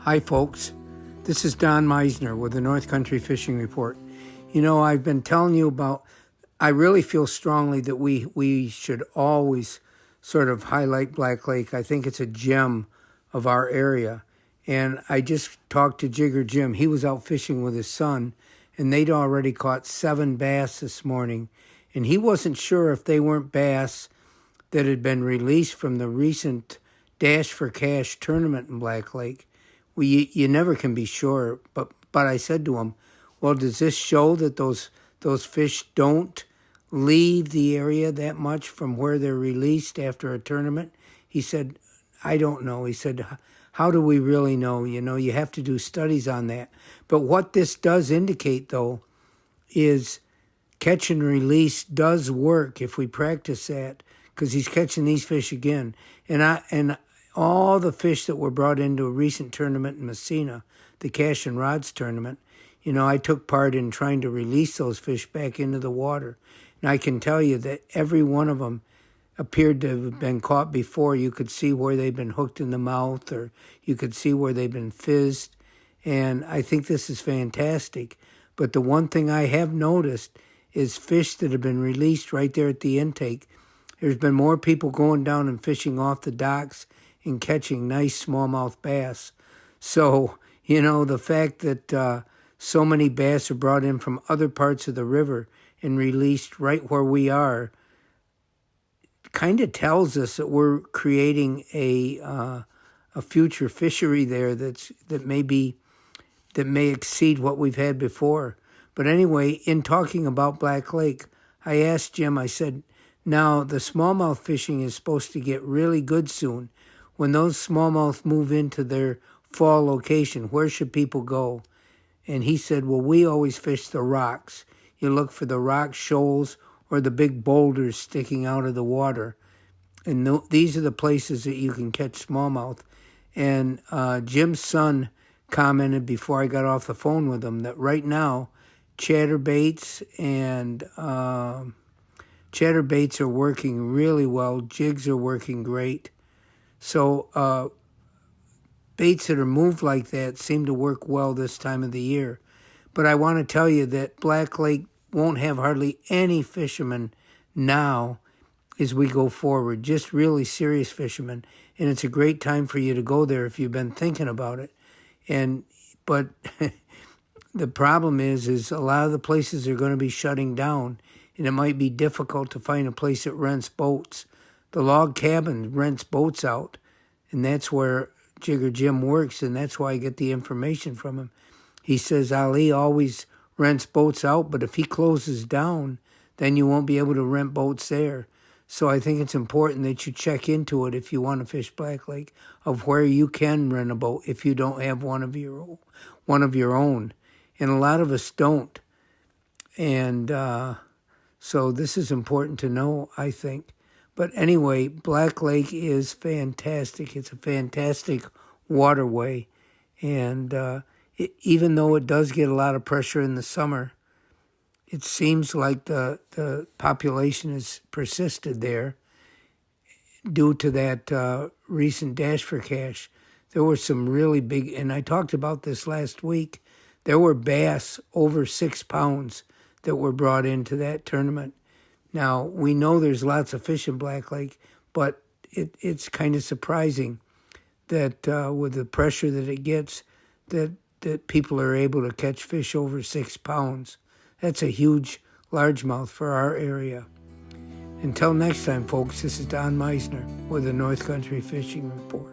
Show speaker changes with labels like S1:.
S1: Hi folks, this is Don Meissner with the North Country Fishing Report. You know, I've been telling you about, I really feel strongly that we should always sort of highlight Black Lake. I think it's a gem of our area. And I just talked to Jigger Jim. He was out fishing with his son, and they'd already caught 7 bass this morning. And he wasn't sure if they weren't bass that had been released from the recent Dash for Cash tournament in Black Lake. Well, you never can be sure, but I said to him, well, does this show that those fish don't leave the area that much from where they're released after a tournament? He said, I don't know. He said, how do we really know? You know, you have to do studies on that. But what this does indicate, though, is catch and release does work if we practice that, because he's catching these fish again. And all the fish that were brought into a recent tournament in Meissner, the Cash and Rods tournament, you know, I took part in trying to release those fish back into the water. And I can tell you that every one of them appeared to have been caught before. You could see where they'd been hooked in the mouth, or you could see where they'd been fizzed. And I think this is fantastic. But the one thing I have noticed is fish that have been released right there at the intake. There's been more people going down and fishing off the docks and catching nice smallmouth bass. So, you know, the fact that so many bass are brought in from other parts of the river and released right where we are kind of tells us that we're creating a future fishery there that may exceed what we've had before. But anyway, in talking about Black Lake, I asked Jim, I said, now the smallmouth fishing is supposed to get really good soon. When those smallmouth move into their fall location, where should people go? And he said, well, we always fish the rocks. You look for the rock shoals or the big boulders sticking out of the water. And these are the places that you can catch smallmouth. And Jim's son commented before I got off the phone with him that right now, chatterbaits are working really well. Jigs are working great. So baits that are moved like that seem to work well this time of the year. But I want to tell you that Black Lake won't have hardly any fishermen now as we go forward, just really serious fishermen. And it's a great time for you to go there if you've been thinking about it. But the problem is a lot of the places are going to be shutting down, and it might be difficult to find a place that rents boats. The log cabin rents boats out, and that's where Jigger Jim works, and that's why I get the information from him. He says Ali always rents boats out, but if he closes down, then you won't be able to rent boats there. So I think it's important that you check into it if you want to fish Black Lake, of where you can rent a boat if you don't have one of your own. And a lot of us don't. And so this is important to know, I think. But anyway, Black Lake is fantastic. It's a fantastic waterway. And even though it does get a lot of pressure in the summer, it seems like the population has persisted there due to that recent Dash for Cash. There were some really big, and I talked about this last week, there were bass over 6 pounds that were brought into that tournament. Now, we know there's lots of fish in Black Lake, but it's kind of surprising that with the pressure that it gets, that people are able to catch fish over 6 pounds. That's a huge largemouth for our area. Until next time, folks, this is Don Meissner with the North Country Fishing Report.